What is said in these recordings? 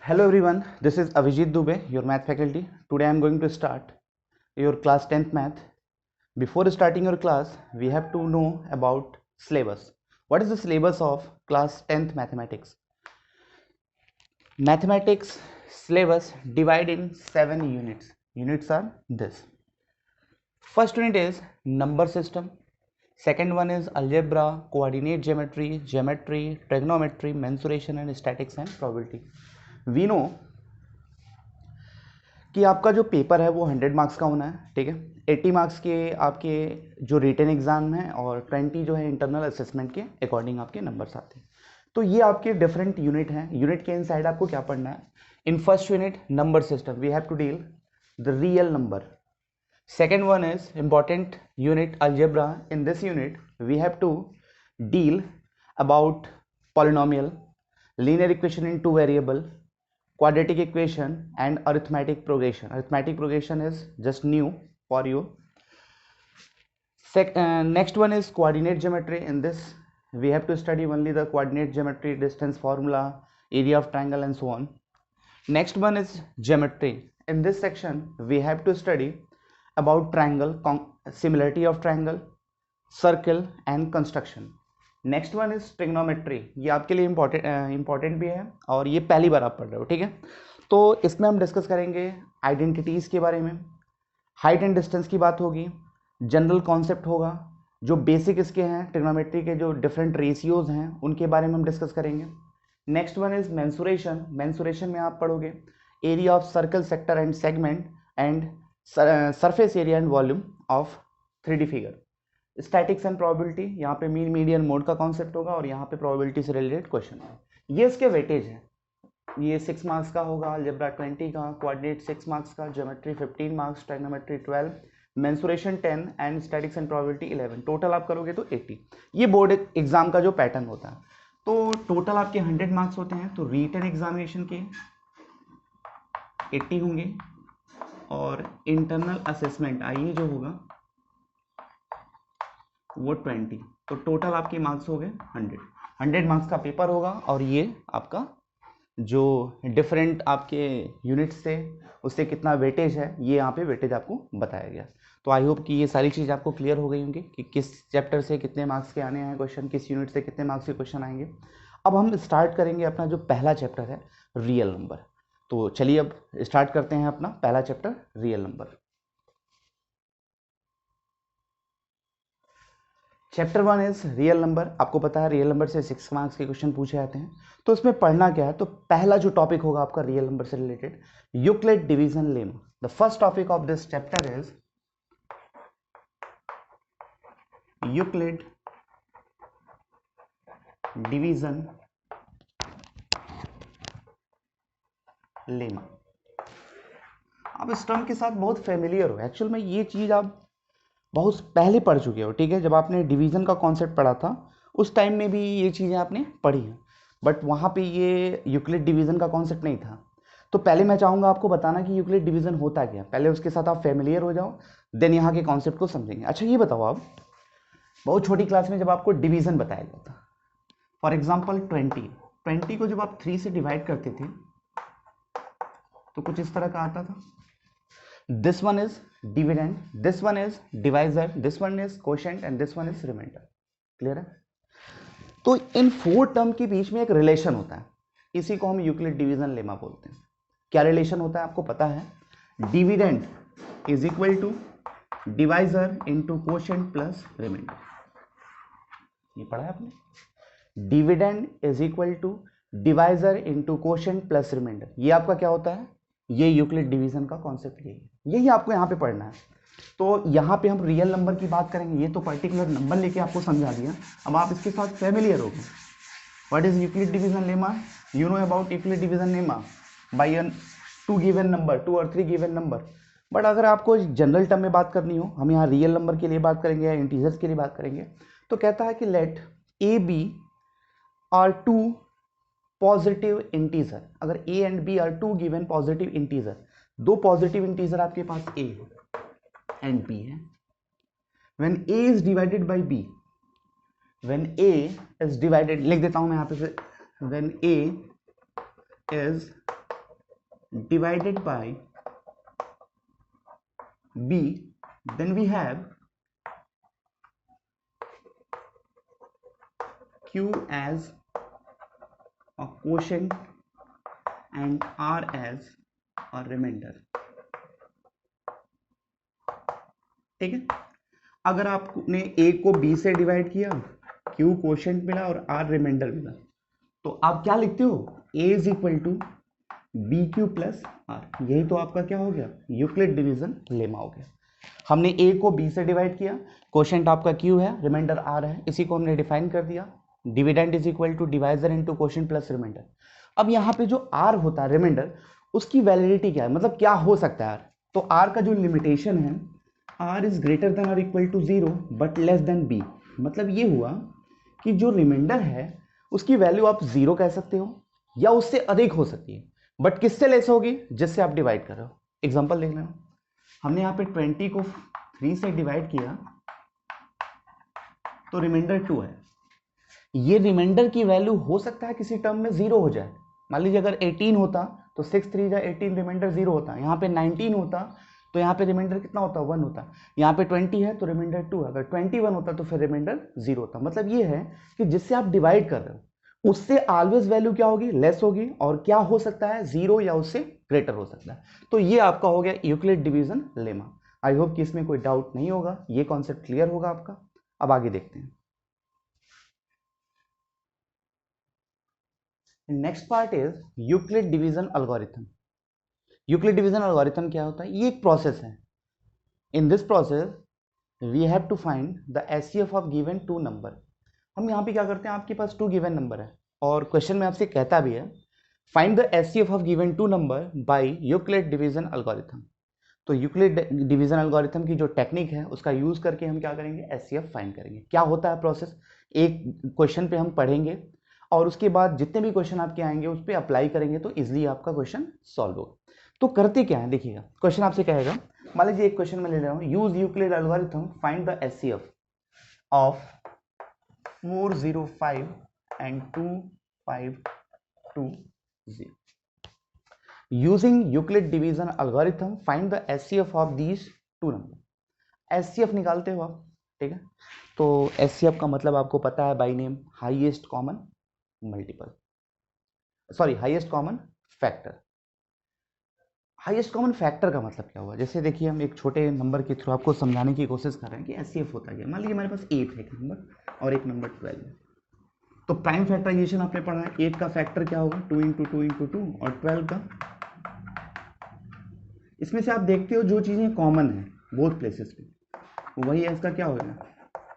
Hello everyone, this is Avijit Dubey, your math faculty. Today I am going to start your class 10th math. Before starting your class, we have to know about syllabus. What is the syllabus of class 10th mathematics? Mathematics syllabus divide in 7 units. Units are this. First unit is number system. Second one is algebra, coordinate geometry, trigonometry, mensuration and statics and probability. We know कि आपका जो paper है वो 100 marks का होना है, ठीक है। 80 मार्क्स के आपके जो रिटन एग्जाम है और 20 जो है इंटरनल असेसमेंट के अकॉर्डिंग आपके नंबर्स आते हैं। तो ये आपके डिफरेंट यूनिट हैं। यूनिट के इनसाइड आपको क्या पढ़ना है? In first unit number system we have to deal the real number. Second one is important unit algebra. In this unit we have to deal about polynomial, linear equation in two variable, quadratic equation and arithmetic progression. Arithmetic progression is just new for you. Next one is coordinate geometry. In this we have to study only the coordinate geometry, distance formula, area of triangle and so on. Next one is geometry. In this section we have to study about triangle, similarity of triangle, circle and construction. Next one is trigonometry. ये आपके लिए important भी है और ये पहली बार आप पढ़ रहे हो, ठीक है। तो इसमें हम डिस्कस करेंगे आइडेंटिटीज के बारे में, हाइट एंड डिस्टेंस की बात होगी, जनरल कॉन्सेप्ट होगा, जो बेसिक इसके हैं ट्रिग्नोमेट्री के जो डिफरेंट रेशियोज हैं उनके बारे में हम डिस्कस करेंगे। Next one is mensuration. Mensuration में आप पढ़ोगे area of circle, sector and segment and surface area and volume of 3D figure. Statics and probability, यहाँ पे मीन मीडियन मोड का कॉन्सेप्ट होगा और यहाँ पे प्रोबेबिलिटी से रिलेटेड क्वेश्चन है। ये इसके वेटेज है, ये 6 मार्क्स का होगा, अलजेब्रा 20 का, कोऑर्डिनेट 6 मार्क्स का, geometry 15 marks, trigonometry 12, mensuration 10 and statics and probability 11. Total आप करोगे तो 80. ये बोर्ड एग्जाम का जो पैटर्न होता है। तो टोटल आपके 100 मार्क्स होते हैं, तो रिटन एग्जामिनेशन के 80 होंगे और इंटरनल असेसमेंट आइए जो होगा वो 20. तो टोटल आपके मार्क्स हो गए 100 मार्क्स का पेपर होगा और ये आपका जो डिफरेंट आपके यूनिट्स थे उससे कितना वेटेज है ये यहाँ पे वेटेज आपको बताया गया। तो आई होप कि ये सारी चीज़ आपको क्लियर हो गई होंगी कि किस चैप्टर से कितने मार्क्स के आने हैं क्वेश्चन, किस यूनिट से कितने मार्क्स के क्वेश्चन आएंगे। अब हम स्टार्ट करेंगे अपना जो पहला चैप्टर है रियल नंबर। तो चलिए अब स्टार्ट करते हैं अपना पहला chapter real number. Chapter 1 is real number. आपको पता है रियल नंबर से 6 मार्क्स के क्वेश्चन पूछे जाते हैं। तो इसमें पढ़ना क्या है? तो पहला जो टॉपिक होगा आपका रियल नंबर से related Euclid division lemma. The first topic of this chapter is Euclid division lemma. आप इस टर्म के साथ बहुत फेमिलियर हो। एक्चुअल में ये चीज आप बहुत पहले पढ़ चुके हो, ठीक है। जब आपने डिवीज़न का कॉन्सेप्ट पढ़ा था उस टाइम में भी ये चीज़ें आपने पढ़ी हैं, बट वहाँ पे ये यूक्लिड डिवीज़न का कॉन्सेप्ट नहीं था। तो पहले मैं चाहूँगा आपको बताना कि यूक्लिड डिवीज़न होता क्या, पहले उसके साथ आप फेमिलियर हो जाओ, देन यहाँ के कॉन्सेप्ट को समझेंगे। अच्छा ये बताओ, आप बहुत छोटी क्लास में जब आपको डिवीज़न बताया गया था, फॉर एग्जाम्पल 20 को जब आप 3 से डिवाइड करते थे तो कुछ इस तरह का आता था। This one is dividend, this one is divisor, this one is quotient and this one is remainder. Clear है? तो इन 4 टर्म के बीच में एक रिलेशन होता है, इसी को हम यूक्लिड डिवीजन लेमा बोलते हैं। क्या रिलेशन होता है आपको पता है? Dividend is equal to divisor into quotient plus remainder. ये पढ़ा है आपने? Dividend is equal to divisor into quotient plus remainder. ये आपका क्या होता है? ये यूक्लिड डिवीजन का कॉन्सेप्ट यही आपको यहाँ पे पढ़ना है। तो यहाँ पे हम रियल नंबर की बात करेंगे। ये तो पर्टिकुलर नंबर लेके आपको समझा दिया, अब आप इसके साथ फेमिलियर हो गए। What is Euclid division lemma? You know about Euclid division lemma by 2 given number, 2 और 3 गिवन नंबर। बट अगर आपको जनरल टर्म में बात करनी हो, हम यहाँ रियल नंबर के लिए बात करेंगे या इंटीजर्स के लिए बात करेंगे, तो कहता है कि let A B are 2 positive integer. अगर a and b are 2 given positive integer, 2 positive integer आपके पास a एंड b है. When a is divided by b, when a is divided, लिख देता हूं मैं यहां पे से, when a is divided by b, then we have q as a quotient and r as a remainder। ठीक है, अगर आपने a को b से डिवाइड किया, q क्वोशंट मिला और r रिमाइंडर मिला, तो आप क्या लिखते हो, a is equal to B Q plus R. यही तो आपका क्या हो गया, यूक्लिड डिवीजन लेमा हो गया। हमने a को b से डिवाइड किया, क्वोशंट आपका q है, रिमाइंडर r है, इसी को हमने डिफाइन कर दिया, dividend is equal to divisor into quotient plus remainder. अब यहाँ पे जो r होता है रिमाइंडर, उसकी वैलिडिटी क्या है, मतलब क्या हो सकता है r, तो r का जो लिमिटेशन है, r इज ग्रेटर देन और equal to 0 but less than b। मतलब ये हुआ कि जो रिमाइंडर है उसकी वैल्यू आप 0 कह सकते हो या उससे अधिक हो सकती है, बट किससे लेस होगी, जिससे आप डिवाइड कर रहे हो। एग्जांपल देख लेना, हमने यहाँ पे 20 को 3 से डिवाइड किया तो रिमाइंडर 2 है। ये रिमाइंडर की वैल्यू हो सकता है किसी टर्म में 0 हो जाए। मान लीजिए अगर 18 होता तो 6 3 जा 18, रिमाइंडर 0 होता। यहाँ पे 19 होता तो यहाँ पे रिमाइंडर कितना होता, 1 होता। यहाँ पे 20 है तो रिमाइंडर 2 है, अगर 21 होता तो फिर रिमाइंडर 0 होता। मतलब ये है कि जिससे आप डिवाइड कर रहे हो उससे ऑलवेज वैल्यू क्या होगी, लेस होगी, और क्या हो सकता है, 0 या उससे ग्रेटर हो सकता है। तो ये आपका हो गया Euclid division lemma. I hope कि इसमें कोई डाउट नहीं होगा, ये कॉन्सेप्ट क्लियर होगा आपका। अब आगे देखते हैं। Next part is Euclid division algorithm. Euclid division algorithm क्या होता है, ये एक प्रोसेस है। In this process we have to find the HCF of given two number. हम यहाँ पे क्या करते हैं, आपके पास 2 गिवन नंबर है और क्वेश्चन में आपसे कहता भी है find the HCF of given 2 number by Euclid division algorithm. तो यूक्लिड डिवीजन एल्गोरिथम की जो टेक्निक है उसका यूज करके हम क्या करेंगे, एचसीएफ फाइंड करेंगे। क्या होता है प्रोसेस, एक क्वेश्चन पे हम पढ़ेंगे और उसके बाद जितने भी क्वेश्चन आपके आएंगे उस पर अप्लाई करेंगे तो इजिली आपका क्वेश्चन सॉल्व होगा। तो करते क्या है देखिएगा, क्वेश्चन आपसे कहेगा, मान लीजिए एक क्वेश्चन में ले रहा हूँ, use Euclid algorithm find the HCF of 405 and 2520। Using Euclid division algorithm find the HCF of these two number. HCF निकालते हो आप, ठीक है। तो एचसीएफ का मतलब आपको पता है by name, highest common multiple, sorry highest common factor. Highest common factor का मतलब क्या हुआ, जैसे देखिए हम एक छोटे नंबर के थ्रू आपको समझाने की कोशिश कर रहे हैं कि एचसीएफ होता है। मान लीजिए हमारे पास 8 है एक नंबर और एक नंबर 12 है। तो प्राइम फैक्टराइजेशन आपने पढ़ा है, 8 का फैक्टर क्या होगा, 2 इंटू 2 इंटू 2, और 12 का, इसमें से आप देखते हो जो चीज़ें कॉमन है बोथ प्लेसेस पे, वही है इसका क्या हो गया,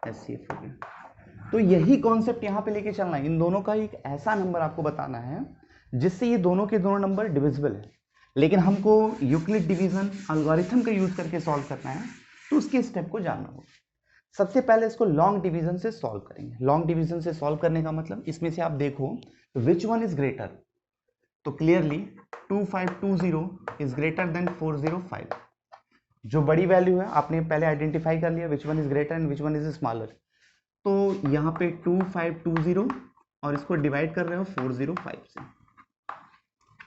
एचसीएफ हो गया। तो यही कॉन्सेप्ट यहाँ पे लेके चलना है, इन दोनों का एक ऐसा नंबर आपको बताना है जिससे ये दोनों के दोनों नंबर डिविजिबल है, लेकिन हमको यूक्लिड डिवीजन एल्गोरिथम का यूज करके सॉल्व करना है, तो उसके स्टेप को जानना होगा। सबसे पहले इसको लॉन्ग डिवीजन से सॉल्व करेंगे। लॉन्ग डिवीजन से सॉल्व करने का मतलब, इसमें से आप देखो विच वन इज ग्रेटर, तो क्लियरली 2520 इज ग्रेटर देन 405। जो बड़ी वैल्यू है आपने पहले आइडेंटिफाई कर लिया, which one is greater and which one is smaller. तो यहाँ पे 2520 और इसको डिवाइड कर रहे हो 405 से,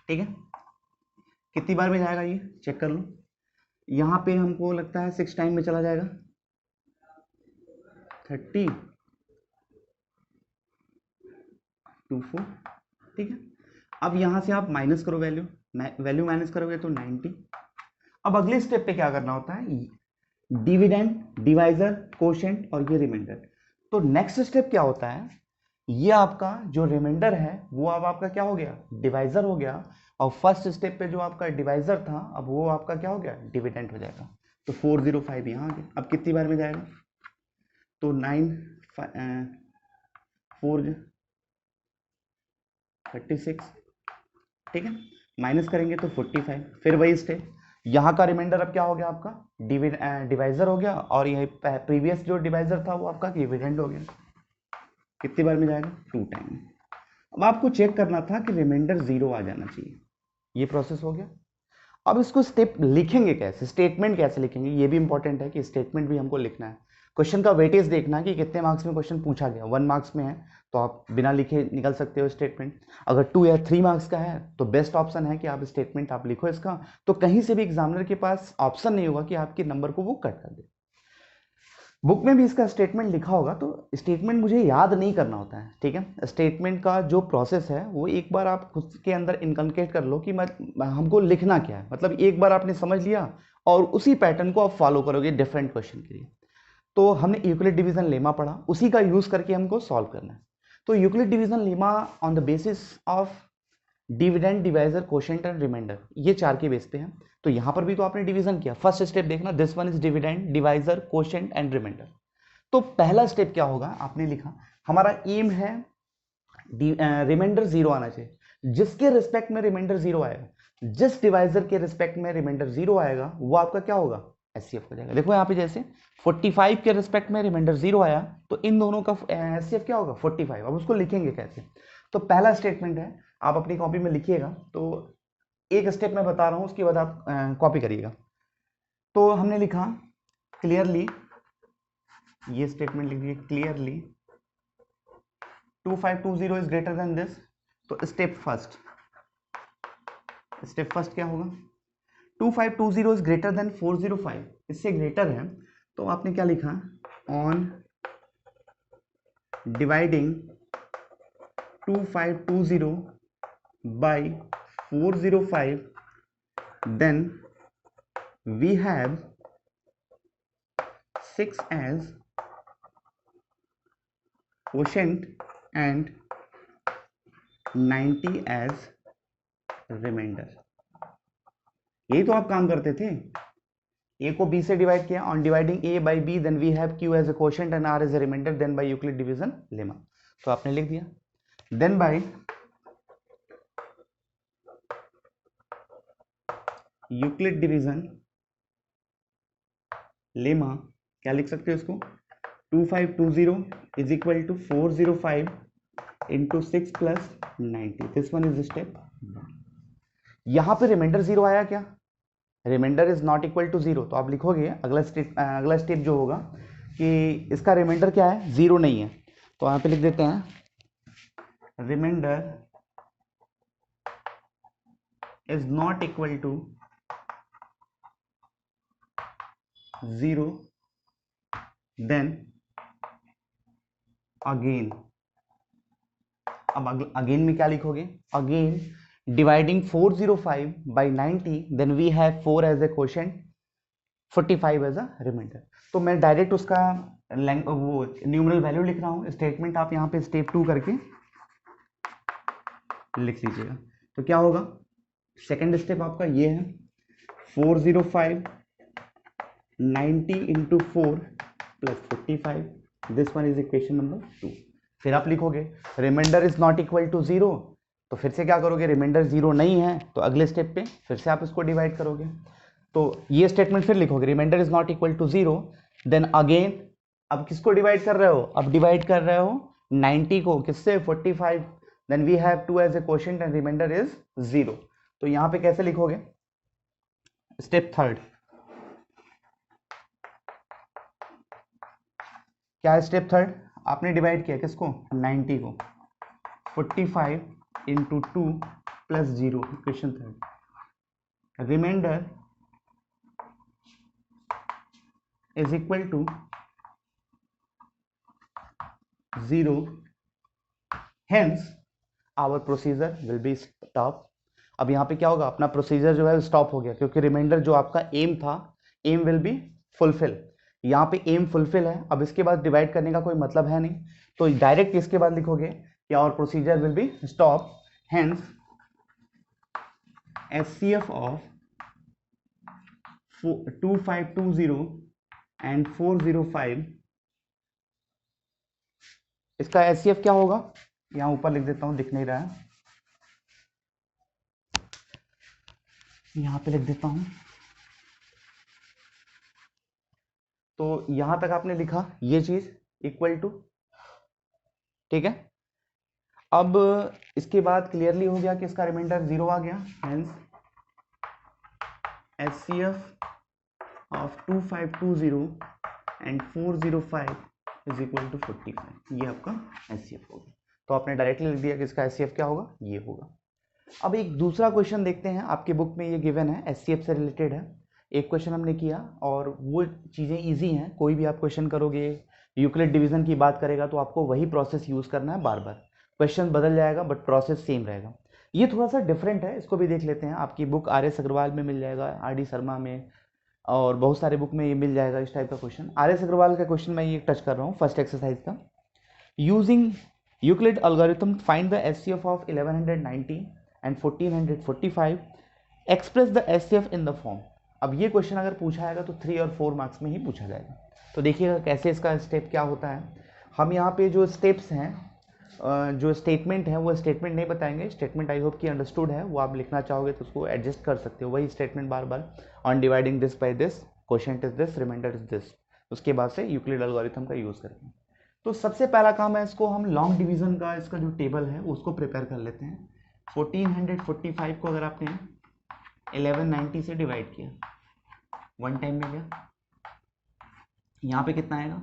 ठीक है। कितनी बार में जाएगा ये चेक कर लो। यहाँ पे हमको लगता है 6 टाइम में चला जाएगा, 30 24, ठीक है। अब यहाँ से आप माइनस करो वैल्यू माइनस करोगे तो 90। अब अगले स्टेप पे क्या करना होता है, डिविडेंड, डिवाइजर, कोशेंट और ये रिमाइंडर। तो नेक्स्ट स्टेप क्या होता है, ये आपका जो रिमाइंडर है वो अब आपका क्या हो गया, डिवाइजर हो गया, और फर्स्ट स्टेप पे जो आपका डिवाइजर था अब वो आपका क्या हो गया, डिविडेंड हो जाएगा। तो 405 यहाँ आ गया। अब कितनी बार में जाएगा, तो 4 36, ठीक है। माइनस करेंगे तो 45, फिर वही स्टेप, यहाँ का रिमाइंडर अब क्या हो गया आपका, डिवाइजर हो गया, और यही प्रीवियस जो डिवाइजर था वो आपका डिविडेंड हो गया। कितनी बार में जाएगा, 2 टाइम। अब आपको चेक करना था कि रिमाइंडर 0 आ जाना चाहिए, ये प्रोसेस हो गया। अब इसको स्टेप लिखेंगे कैसे, स्टेटमेंट कैसे लिखेंगे, ये भी इंपॉर्टेंट है कि स्टेटमेंट भी हमको लिखना है। क्वेश्चन का वेटेज देखना कि कितने मार्क्स में क्वेश्चन पूछा गया। 1 मार्क्स में है तो आप बिना लिखे निकल सकते हो स्टेटमेंट। अगर 2 या 3 मार्क्स का है तो बेस्ट ऑप्शन है कि आप स्टेटमेंट आप लिखो इसका, तो कहीं से भी एग्जामिनर के पास ऑप्शन नहीं होगा कि आपके नंबर को वो कट कर दे। बुक में भी इसका स्टेटमेंट लिखा होगा, तो स्टेटमेंट मुझे याद नहीं करना होता है, ठीक है। स्टेटमेंट का जो प्रोसेस है वो एक बार आप खुद के अंदर इनकलकेट कर लो कि हमको लिखना क्या है, मतलब एक बार आपने समझ लिया और उसी पैटर्न को आप फॉलो करोगे डिफरेंट क्वेश्चन के लिए। तो हमने यूक्लिड डिवीजन लेमा पढ़ा, उसी का यूज करके हमको सॉल्व करना है। तो Euclid division lemma on the basis of dividend, divisor, quotient and remainder, ये 4 के बेस पे है। तो यहां पर भी तो आपने डिवीजन किया, फर्स्ट स्टेप देखना, this one is dividend, divisor, quotient and remainder. तो पहला स्टेप क्या होगा, आपने लिखा हमारा एम है रिमाइंडर 0 आना चाहिए। जिसके रिस्पेक्ट में रिमाइंडर 0 आएगा, जिस डिवाइजर के रिस्पेक्ट में रिमाइंडर 0 आएगा, वो आपका क्या होगा, एचसीएफ हो जाएगा। देखो यहाँ पे जैसे 45 के रिस्पेक्ट में रिमाइंडर 0 आया तो इन दोनों का एचसीएफ क्या होगा, 45। अब उसको लिखेंगे कैसे, तो पहला स्टेटमेंट है, आप अपनी कॉपी में लिखिएगा। तो एक स्टेप मैं बता रहा हूं, उसके बाद आप कॉपी करिएगा। तो हमने लिखा क्लियरली, ये स्टेटमेंट लिख दिए clearly 2520 is greater then this. तो स्टेप फर्स्ट क्या होगा, 2520 इज ग्रेटर देन 405, इससे ग्रेटर है। तो आपने क्या लिखा, on dividing 2520 by 405, then we have 6 as quotient and 90 as remainder। यही तो आप काम करते थे, a को b से डिवाइड किया, on dividing a by b then we have q as a quotient and r as a remainder, then by Euclid division lemma। तो आपने लिख दिया, then by Euclid division lemma क्या लिख सकते हो इसको, 2520 is equal to 405 into 6 plus 90। This one is step. यहां पे रिमाइंडर 0 आया क्या, remainder is not equal to 0, तो आप लिखोगे अगला स्टेप जो होगा कि इसका रिमाइंडर क्या है, 0 नहीं है। तो यहां पे लिख देते हैं remainder is not equal to 0, then again। अब अगेन में क्या लिखोगे, again dividing 405 by 90 then we have 4 as a quotient, 45 as a remainder। तो मैं डायरेक्ट उसका वो न्यूमरल वैल्यू लिख रहा हूँ। स्टेटमेंट आप यहाँ पे स्टेप 2 करके लिख लीजिएगा। तो क्या होगा, सेकेंड स्टेप आपका ये है, 405 90 into 4 plus 45, this one is equation number 2। फिर आप लिखोगे remainder is not equal to 0, तो फिर से क्या करोगे, रिमाइंडर 0 नहीं है तो अगले स्टेप पे फिर से आप इसको डिवाइड करोगे। तो ये स्टेटमेंट फिर लिखोगे, remainder is not equal to 0, then again अब किसको डिवाइड कर रहे हो, अब डिवाइड कर रहे हो 90 को किससे, 45, then we have 2 as a quotient and remainder is 0। तो यहां पे कैसे लिखोगे, स्टेप थर्ड क्या है, स्टेप थर्ड आपने डिवाइड किया किसको, 90 को, 45 into 2 plus 0, equation third, remainder is equal to 0, hence our procedure will be stop. अब यहाँ पे क्या होगा, अपना प्रोसीजर जो है स्टॉप हो गया, क्योंकि रिमाइंडर जो आपका एम था, एम विल बी फुलफिल। यहाँ पे एम फुलफिल है, अब इसके बाद डिवाइड करने का कोई मतलब है नहीं, तो डायरेक्ट इसके बाद लिखोगे कि our procedure will be stop, hence HCF of 2520 and 405, इसका एचसीएफ क्या होगा, यहां ऊपर लिख देता हूं, दिख नहीं रहा है, यहां पे लिख देता हूं। तो यहां तक आपने लिखा ये चीज इक्वल टू, ठीक है। अब इसके बाद क्लियरली हो गया कि इसका रिमाइंडर 0 आ गया, hence HCF of 2520 and 405 is equal to 45, ये आपका एचसीएफ होगा। तो आपने डायरेक्टली लिख दिया कि इसका एचसीएफ क्या होगा, ये होगा। अब एक दूसरा क्वेश्चन देखते हैं, आपके बुक में ये गिवन है, एचसीएफ से रिलेटेड है। एक क्वेश्चन हमने किया और वो चीज़ें इजी हैं, कोई भी आप क्वेश्चन करोगे, यूक्लिड डिवीजन की बात करेगा तो आपको वही प्रोसेस यूज़ करना है बार बार, क्वेश्चन बदल जाएगा बट प्रोसेस सेम रहेगा। ये थोड़ा सा डिफरेंट है, इसको भी देख लेते हैं। आपकी बुक आर.एस. अग्रवाल में मिल जाएगा, आर.डी. शर्मा में, और बहुत सारे बुक में ये मिल जाएगा इस टाइप का क्वेश्चन। आर.एस. अग्रवाल का क्वेश्चन मैं ये टच कर रहा हूँ फर्स्ट एक्सरसाइज का। Using Euclid algorithm find the HCF of 1190 and 1445, express the HCF in the form. अब ये क्वेश्चन अगर पूछा आएगा तो 3 और 4 मार्क्स में ही पूछा जाएगा। तो देखिएगा कैसे इसका स्टेप क्या होता है। हम यहाँ पे जो स्टेप्स हैं, जो स्टेटमेंट है, वो स्टेटमेंट नहीं बताएंगे। स्टेटमेंट आई होप कि अंडरस्टूड है, वो आप लिखना चाहोगे तो उसको एडजस्ट कर सकते हो, वही स्टेटमेंट बार बार, on dividing this by this, quotient is this, remainder is this. उसके बाद से यूक्लिड एल्गोरिथम का यूज़ करके, तो सबसे पहला काम है, इसको हम लॉन्ग डिवीजन का इसका जो टेबल है उसको प्रिपेयर कर लेते हैं। 1445 को अगर आपने 1190 से डिवाइड किया, वन टाइम में गया, यहाँ पे कितना आएगा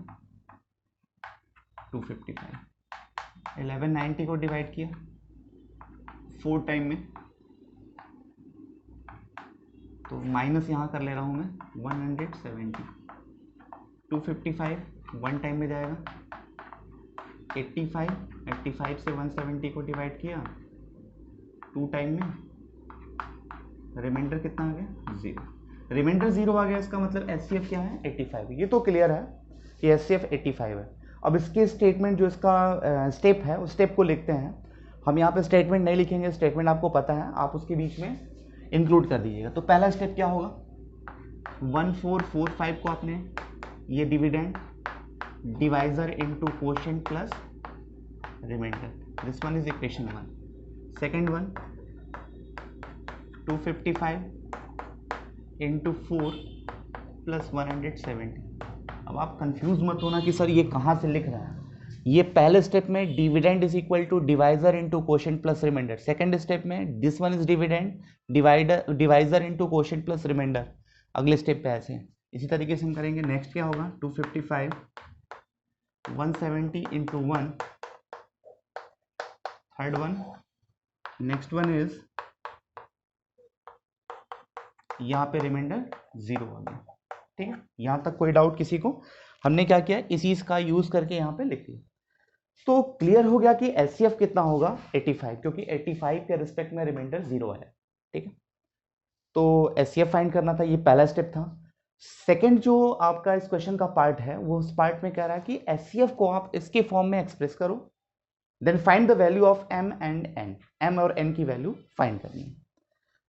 255। 1190 को डिवाइड किया 4 टाइम में, तो माइनस यहाँ कर ले रहा हूँ मैं 170। 255 वन टाइम में जाएगा 85, 85 से 170 को डिवाइड किया 2 टाइम में, रिमाइंडर कितना आ गया 0। रिमाइंडर 0 आ गया, इसका मतलब एचसीएफ क्या है 85। ये तो क्लियर है कि एचसीएफ 85 है। अब इसके स्टेटमेंट जो इसका स्टेप है उस स्टेप को लिखते हैं। हम यहाँ पे स्टेटमेंट नहीं लिखेंगे, स्टेटमेंट आपको पता है, आप उसके बीच में इंक्लूड कर दीजिएगा। तो पहला स्टेप क्या होगा, 1445 को आपने ये dividend divisor into quotient plus remainder, this one is equation 1। Second one 255 into 4 plus 170। अब आप कंफ्यूज मत होना कि सर ये कहाँ से लिख रहा है। ये पहले स्टेप में dividend is equal to divisor into quotient plus remainder, second step में this one is dividend divisor into quotient plus remainder, अगले स्टेप पे ऐसे। इसी तरीके से हम करेंगे। नेक्स्ट क्या होगा 255 170 into 1, third one, next one is यहाँ पे रिमाइंडर 0 आ गया। ठीक है, यहाँ तक कोई डाउट किसी को? हमने क्या किया, इसी का यूज करके यहाँ पे लिख दिया। तो क्लियर हो गया कि एचसीएफ कितना होगा 85, क्योंकि 85 के रिस्पेक्ट में रिमाइंडर 0 आया। ठीक है, तो एचसीएफ फाइंड करना था, ये पहला स्टेप था। सेकंड जो आपका इस क्वेश्चन का पार्ट है, वो उस पार्ट में कह रहा है कि एचसीएफ को आप इसके फॉर्म में एक्सप्रेस करो, then find the value of M and N, M और एन की वैल्यू फाइंड करनी है।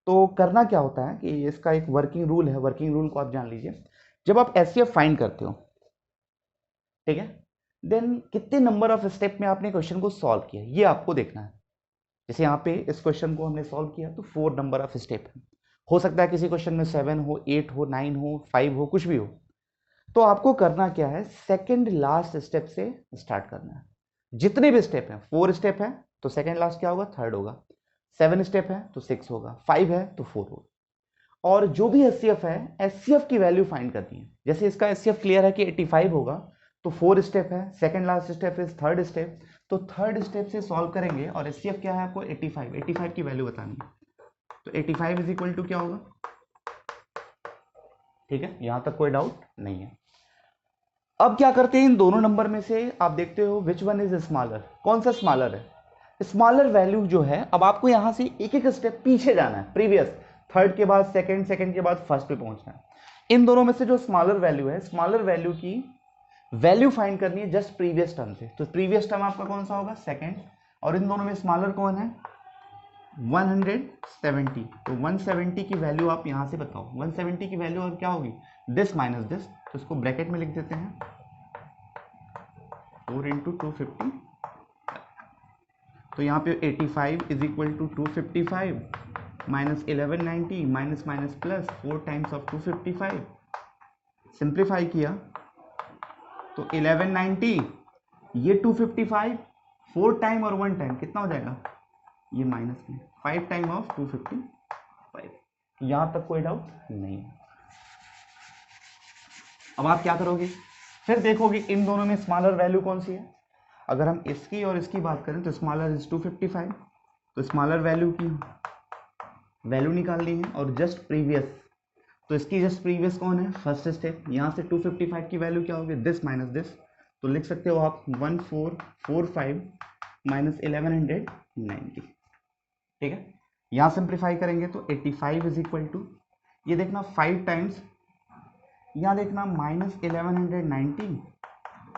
तो करना क्या होता है कि इसका एक वर्किंग रूल है, वर्किंग रूल को आप जान लीजिए। जब आप एचसीएफ फाइंड करते हो, ठीक है, देन कितने नंबर ऑफ स्टेप में आपने क्वेश्चन को सॉल्व किया, ये आपको देखना है। जैसे यहाँ पे इस क्वेश्चन को हमने सॉल्व किया तो 4 नंबर ऑफ स्टेप है। हो सकता है किसी क्वेश्चन में 7 हो, 8 हो, 9 हो, 5 हो, कुछ भी हो। तो आपको करना क्या है, सेकंड लास्ट स्टेप से स्टार्ट करना है। जितने भी स्टेप हैं, 4 स्टेप है तो सेकंड लास्ट क्या होगा, थर्ड होगा। 7 स्टेप है तो 6 होगा, 5 है तो 4 होगा। और जो भी एचसीएफ है, एचसीएफ की वैल्यू फाइंड करनी है। जैसे इसका एचसीएफ क्लियर है कि 85 होगा, तो 4 स्टेप है, second last step is third step, तो थर्ड स्टेप से सॉल्व करेंगे। और एचसीएफ क्या है आपको 85 की वैल्यू बतानी है। तो 85 इज इक्वल टू क्या होगा, ठीक है, यहां तक कोई डाउट नहीं है। अब क्या करते हैं, इन दोनों नंबर में से आप देखते हो विच वन इज स्मॉलर, कौन सा स्मॉलर है। स्मॉलर वैल्यू जो है, अब आपको यहां से एक एक स्टेप पीछे जाना है, प्रीवियस, थर्ड के बाद सेकंड, सेकंड के बाद फर्स्ट पे पहुंचना है। इन दोनों में से जो स्मॉलर वैल्यू है, स्मॉलर वैल्यू की वैल्यू फाइंड करनी है जस्ट प्रीवियस टर्म से। तो प्रीवियस टर्म आपका कौन सा होगा, सेकंड, और इन दोनों में स्मॉलर कौन है 170। तो 170 की वैल्यू आप यहां से बताओ, 170 की वैल्यू और क्या होगी, दिस माइनस दिस, तो इसको ब्रैकेट में लिख देते हैं 4 इंटू 250। तो यहाँ पे 85 is equal to 255 minus 1190 minus minus plus 4 times of 255। Simplify किया तो 1190, ये 255, 4 टाइम और 1 टाइम कितना हो जाएगा, ये माइनस में 5 टाइम ऑफ 255। यहाँ तक कोई डाउट नहीं है। अब आप क्या करोगे, फिर देखोगे इन दोनों में स्मॉलर वैल्यू कौन सी है। अगर हम इसकी और इसकी बात करें तो स्मॉलर इज 255, तो स्मॉलर वैल्यू की वैल्यू निकालनी है। और जस्ट प्रीवियस, तो इसकी जस्ट प्रीवियस कौन है, फर्स्ट स्टेप। यहाँ से 255 की वैल्यू क्या होगी, दिस माइनस दिस, तो लिख सकते हो आप 1445 माइनस 1190। ठीक है, यहाँ सिंप्लीफाई करेंगे तो 85 इज इक्वल टू, ये देखना 5 टाइम्स, यहाँ देखना minus 1190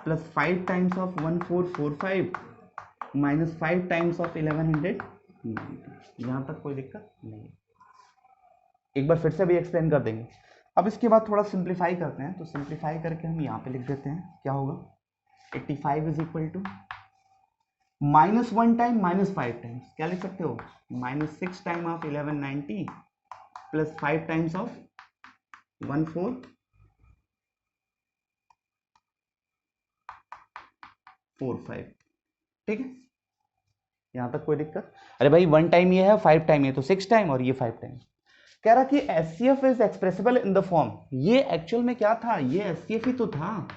plus 5 times of 1445 minus 5 times of 1190। यहाँ तक कोई दिक्कत नहीं है। एक बार फिर से भी एक्सप्लेन कर देंगे। अब इसके बाद थोड़ा सिंप्लीफाई करते हैं, तो सिंप्लीफाई करके हम यहाँ पे लिख देते हैं, क्या होगा 85 is equal to minus 1 time minus 5 times, क्या लिख सकते हो, minus 6 time of 1190 plus 5 times of 1445। ठीक है, यहां तक कोई दिक्कत। अरे भाई 1 टाइम ये है, 5 टाइम ये, तो 6 टाइम और ये 5 टाइम। कह रहा कि HCF is expressible in the form, ये एक्चुअल में क्या था, ये एचसीएफ ही तो था,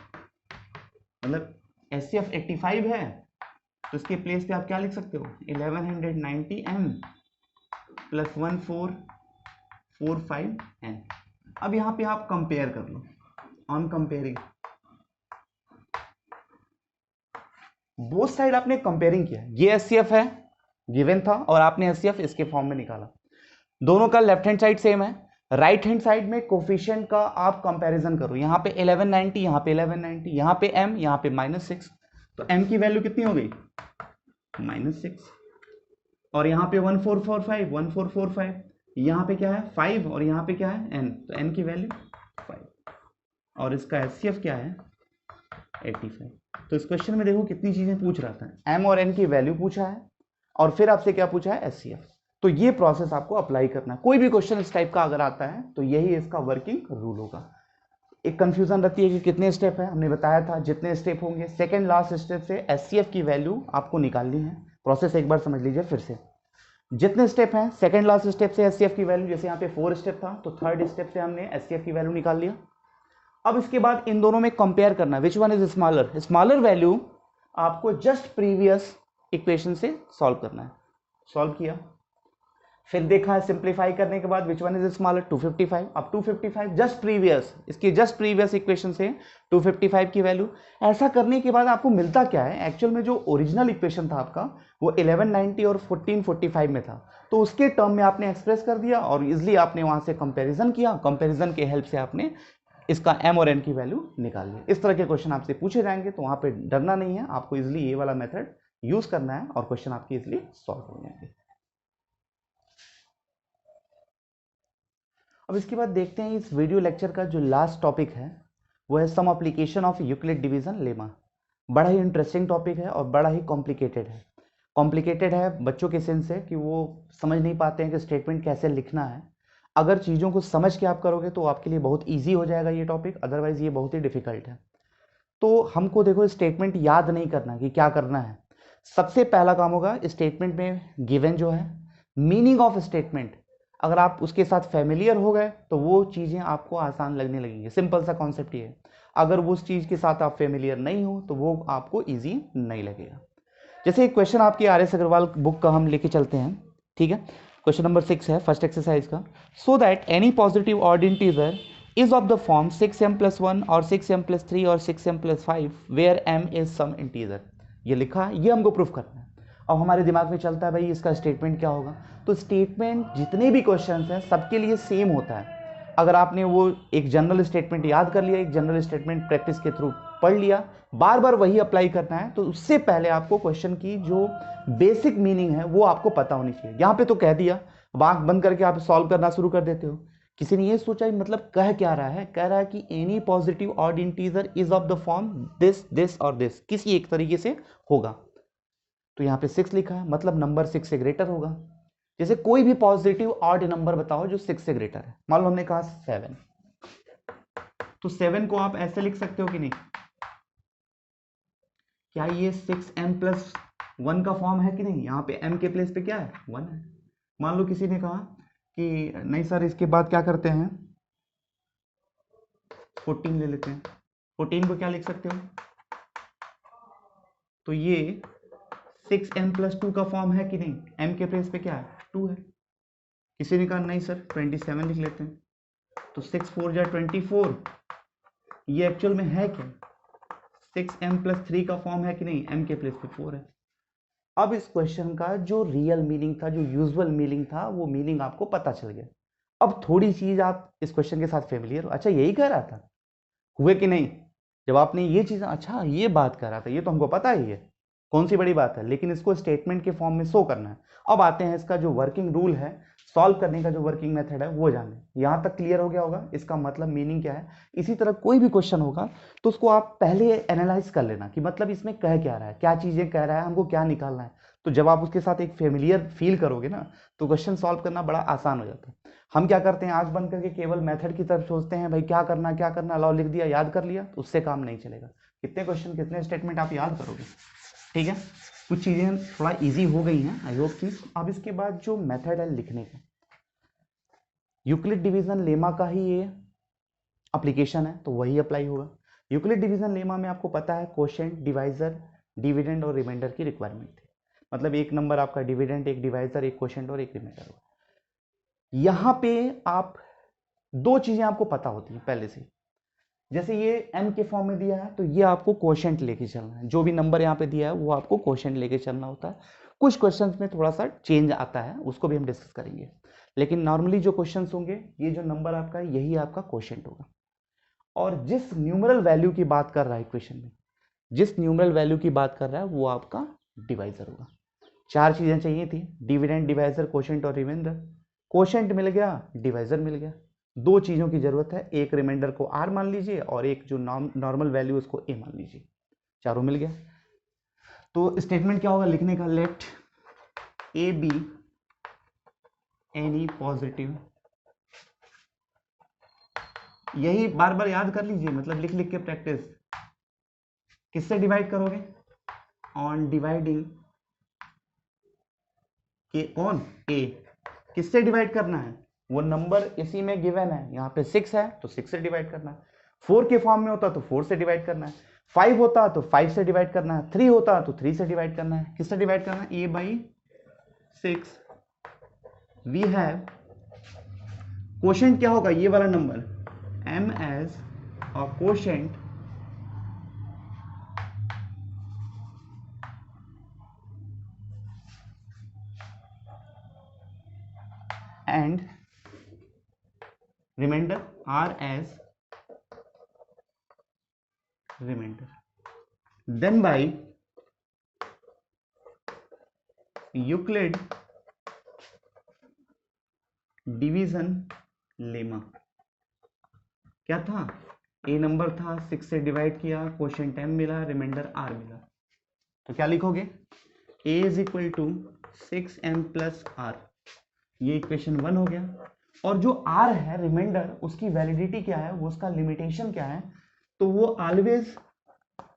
मतलब एचसीएफ 85 है, तो इसके प्लेस पे आप क्या लिख सकते हो 1190 m प्लस 1445 n। अब यहाँ पे आप कंपेयर कर लो, ऑन कंपेयरिंग बोथ साइड आपने कंपेयरिंग किया, ये एचसीएफ है गिवन था और आपने एचसीएफ इसके फॉर्म में निकाला, दोनों का लेफ्ट हैंड साइड सेम है, राइट हैंड साइड में कोफिशिएंट का आप कंपैरिजन करो, यहाँ पे 1190, यहाँ पे 1190, यहाँ पे m, यहाँ पे -6, तो m की वैल्यू कितनी हो गई -6, और यहाँ पे 1445 1445, यहाँ पे क्या है 5 और यहाँ पे क्या है n, तो n की वैल्यू 5 और इसका एचसीएफ क्या है 85। तो इस क्वेश्चन में देखो कितनी चीजें पूछ रहा था, m और n की वैल्यू पूछा है और फिर आपसे क्या पूछा है एचसीएफ। तो ये प्रोसेस आपको अप्लाई करना है, कोई भी क्वेश्चन इस टाइप का अगर आता है तो यही इसका वर्किंग रूल होगा। एक कंफ्यूजन रहती है कि कितने स्टेप है, हमने बताया था जितने स्टेप होंगे सेकंड लास्ट स्टेप से एचसीएफ की वैल्यू आपको निकालनी है। प्रोसेस एक बार समझ लीजिए फिर से, जितने स्टेप हैं सेकंड लास्ट स्टेप से एचसीएफ की वैल्यू, जैसे यहाँ पे 4 स्टेप था तो थर्ड स्टेप से हमने एचसीएफ की वैल्यू निकाल लिया। अब इसके बाद इन दोनों में कंपेयर करना, which one is smaller, smaller value आपको जस्ट प्रीवियस इक्वेशन से सॉल्व करना है। सॉल्व किया, फिर देखा है सिंप्लीफाई करने के बाद विच वन इज स्मॉलर 255, अब 255 जस्ट प्रीवियस, इसकी जस्ट प्रीवियस इक्वेशन से 255 की वैल्यू। ऐसा करने के बाद आपको मिलता क्या है, एक्चुअल में जो ओरिजिनल इक्वेशन था आपका वो 1190 और 1445 में था, तो उसके टर्म में आपने एक्सप्रेस कर दिया और इजिली आपने वहां से कंपेरिजन किया, कंपेरिजन के हेल्प से आपने इसका m और n की वैल्यू निकाल ली। इस तरह के क्वेश्चन आपसे पूछे जाएंगे तो वहां पे डरना नहीं है, आपको इजिली ये वाला मेथड यूज करना है और क्वेश्चन आपके इजिली सॉल्व हो जाएंगे। अब इसके बाद देखते हैं इस वीडियो लेक्चर का जो लास्ट टॉपिक है वो है some application of Euclid division lemma. बड़ा ही इंटरेस्टिंग टॉपिक है और बड़ा ही कॉम्प्लिकेटेड है। कॉम्प्लिकेटेड है बच्चों के सेंस से कि वो समझ नहीं पाते हैं कि स्टेटमेंट कैसे लिखना है। अगर चीज़ों को समझ के आप करोगे तो आपके लिए बहुत ईजी हो जाएगा ये टॉपिक, अदरवाइज ये बहुत ही डिफिकल्ट है। तो हमको देखो स्टेटमेंट याद नहीं करना कि क्या करना है। सबसे पहला काम होगा स्टेटमेंट में गिवन जो है मीनिंग ऑफ स्टेटमेंट, अगर आप उसके साथ फैमिलियर हो गए तो वो चीज़ें आपको आसान लगने लगेंगी। सिंपल सा कॉन्सेप्ट ये है, अगर वो उस चीज़ के साथ आप फैमिलियर नहीं हो तो वो आपको ईजी नहीं लगेगा। जैसे एक क्वेश्चन आपकी RS अग्रवाल बुक का हम लेके चलते हैं, ठीक है। क्वेश्चन नंबर 6 है फर्स्ट एक्सरसाइज का। So that any positive odd integer is of the form 6m+1 और 6m+3 और 6m+5 where m is some integer. ये लिखा है, ये हमको प्रूफ करना है। अब हमारे दिमाग में चलता है भाई इसका स्टेटमेंट क्या होगा, तो स्टेटमेंट जितने भी क्वेश्चन हैं सबके लिए सेम होता है। अगर आपने वो एक जनरल स्टेटमेंट याद कर लिया, एक जनरल स्टेटमेंट प्रैक्टिस के थ्रू पढ़ लिया, बार बार वही अप्लाई करना है, तो उससे पहले आपको क्वेश्चन की जो बेसिक मीनिंग है वो आपको पता होनी चाहिए। यहाँ पे तो कह दिया, आंख बंद करके आप सॉल्व करना शुरू कर देते हो। किसी ने ये सोचा मतलब कह क्या रहा है, कह रहा है कि any positive odd integer is of the form this this और दिस, किसी एक तरीके से होगा। तो यहाँ पे 6 लिखा है, मतलब नंबर 6 से ग्रेटर होगा। जैसे कोई भी पॉजिटिव ऑड नंबर बताओ जो 6 से ग्रेटर है, मान लो हमने कहा 7, तो 7 को आप ऐसे लिख सकते हो कि नहीं, क्या ये 6m+1 का फॉर्म है कि नहीं। यहाँ पे m के प्लेस पे क्या है 1 है। मान लो किसी ने कहा कि नहीं सर इसके बाद क्या करते हैं 14 ले लेते हैं, 14 को क्या लिख सकते हो, तो ये 6m+2 का फॉर्म है कि नहीं, m के प्लेस पे क्या है 2 है। किसी ने कहा नहीं सर 27 लिख लेते हैं, तो 6 4 जा 24, ये एक्चुअल में है क्या 6m+3 का फॉर्म है कि नहीं, m के प्लेस पे 4 है। अब इस क्वेश्चन का जो रियल मीनिंग था, जो यूजुअल मीनिंग था, वो मीनिंग आपको पता चल गया। अब थोड़ी चीज आप इस क्वेश्चन के साथ फेमिलियर हो, अच्छा यही कह रहा था, हुए कि नहीं, जब आपने ये चीज, अच्छा ये बात कर रहा था, ये तो हमको पता ही है, कौन सी बड़ी बात है, लेकिन इसको स्टेटमेंट के फॉर्म में शो करना है। अब आते हैं इसका जो वर्किंग रूल है, सॉल्व करने का जो वर्किंग मेथड है वो जाने। यहां तक क्लियर हो गया होगा इसका मतलब मीनिंग क्या है। इसी तरह कोई भी क्वेश्चन होगा तो उसको आप पहले एनालाइज कर लेना कि मतलब इसमें कह क्या रहा है, क्या चीजें कह रहा है, हमको क्या निकालना है। तो जब आप उसके साथ एक फेमिलियर फील करोगे ना, तो क्वेश्चन सॉल्व करना बड़ा आसान हो जाता है। हम क्या करते हैं, आंख बंद करके केवल मेथड की तरफ सोचते हैं, भाई क्या करना लॉ लिख दिया, याद कर लिया, तो उससे काम नहीं चलेगा। कितने क्वेश्चन कितने स्टेटमेंट आप याद करोगे, ठीक है। कुछ चीजें थोड़ा इजी हो गई हैं आई होप की। अब इसके बाद जो मेथड है लिखने का, यूक्लिड डिवीजन लेमा का ही ये एप्लीकेशन है, तो वही अप्लाई होगा। यूक्लिड डिवीजन लेमा में आपको पता है क्वोशिएंट, डिवाइजर, डिविडेंड और रिमाइंडर की रिक्वायरमेंट थी। मतलब एक नंबर आपका डिविडेंड, एक डिवाइजर, एक क्वोशिएंट और एक रिमाइंडर होगा। यहां पे आप दो चीजें आपको पता होती हैं पहले से, जैसे ये m के फॉर्म में दिया है तो ये आपको क्वोशिएंट लेके चलना है, जो भी नंबर यहाँ पे दिया है वो आपको क्वोशिएंट लेके चलना होता है। कुछ क्वेश्चंस में थोड़ा सा चेंज आता है, उसको भी हम डिस्कस करेंगे, लेकिन नॉर्मली जो क्वेश्चंस होंगे, ये जो नंबर आपका है यही आपका क्वोशिएंट होगा। और जिस न्यूमरल वैल्यू की बात कर रहा है क्वेश्चन में, जिस न्यूमरल वैल्यू की बात कर रहा है वो आपका डिवाइजर होगा। चार चीजें चाहिए थी, डिविडेंड, डिवाइजर, क्वोशिएंट और रिमाइंडर। क्वोशिएंट मिल गया, डिवाइजर मिल गया। दो चीजों की जरूरत है, एक रिमाइंडर को r मान लीजिए और एक जो नॉर्मल वैल्यू उसको a मान लीजिए। चारों मिल गया। तो स्टेटमेंट क्या होगा लिखने का, let a be any positive, यही बार बार याद कर लीजिए, मतलब लिख लिख के प्रैक्टिस। किससे डिवाइड करोगे, ऑन डिवाइडिंग के कौन a, किससे डिवाइड करना है, वो नंबर इसी में गिवन है, यहाँ पे 6 है तो 6 से डिवाइड करना है। 4 के फॉर्म में होता तो 4 से डिवाइड करना है, 5 होता तो 5 से डिवाइड करना है, 3 होता तो 3 से डिवाइड करना है। किससे डिवाइड करना है, a/6। वी हैव, क्वोशिएंट क्या होगा, ये वाला नंबर m as a quotient and remainder r as remainder, then by Euclid division lemma, क्या था, a नंबर था, 6 से डिवाइड किया, क्वोशिएंट m मिला, रिमाइंडर r मिला, तो क्या लिखोगे, a is equal to 6m plus r, ये इक्वेशन 1 हो गया। और जो r है रिमाइंडर, उसकी वैलिडिटी क्या है, वो उसका लिमिटेशन क्या है, तो वो ऑलवेज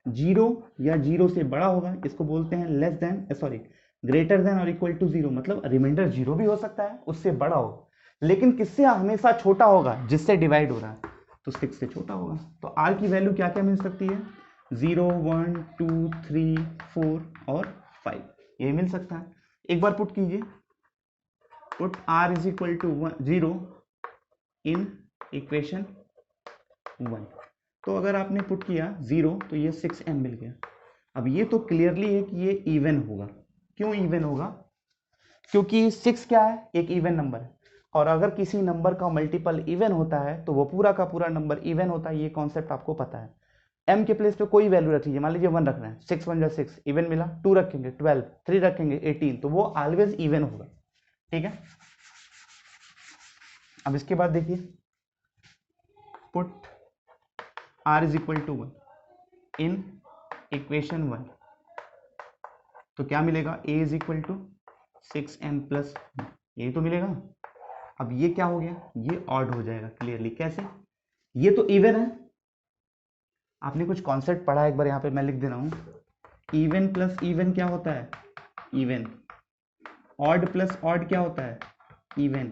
0 या 0 से बड़ा होगा, इसको बोलते हैं less than, sorry greater than और इक्वल टू 0, मतलब रिमाइंडर 0 भी हो सकता है, उससे बड़ा हो, लेकिन किससे हमेशा छोटा होगा, जिससे डिवाइड हो रहा है, तो 6 से छोटा होगा। तो r की वैल्यू क्या क्या मिल सकती है, 0 1 2 3 4 और 5, ये मिल सकता है। एक बार पुट कीजिए, put r is equal to 0 in equation 1, तो अगर आपने पुट किया 0 तो ये 6m मिल गया। अब ये तो क्लियरली है कि ये इवन होगा। क्यों इवन होगा, क्योंकि 6 क्या है, एक इवन नंबर है, और अगर किसी नंबर का मल्टीपल इवन होता है तो वो पूरा का पूरा नंबर इवन होता है, ये कॉन्सेप्ट आपको पता है। m के प्लेस पे कोई वैल्यू रख लीजिए, मान लीजिए 1 रखना है, 6 1 जा 6 इवन मिला, 2 रखेंगे 12, 3 रखेंगे 18, तो वो ऑलवेज इवन होगा, ठीक है। अब इसके बाद देखिए, put r is equal to 1 in equation 1, तो क्या मिलेगा, a is equal to 6m plus, ये तो मिलेगा। अब ये क्या हो गया, ये ऑड हो जाएगा क्लियरली, कैसे, ये तो इवन है, आपने कुछ कॉन्सेप्ट पढ़ा है एक बार, यहाँ पे मैं लिख दे रहा हूँ, इवन प्लस इवन क्या होता है, इवन। ऑड प्लस ऑड क्या होता है, इवन।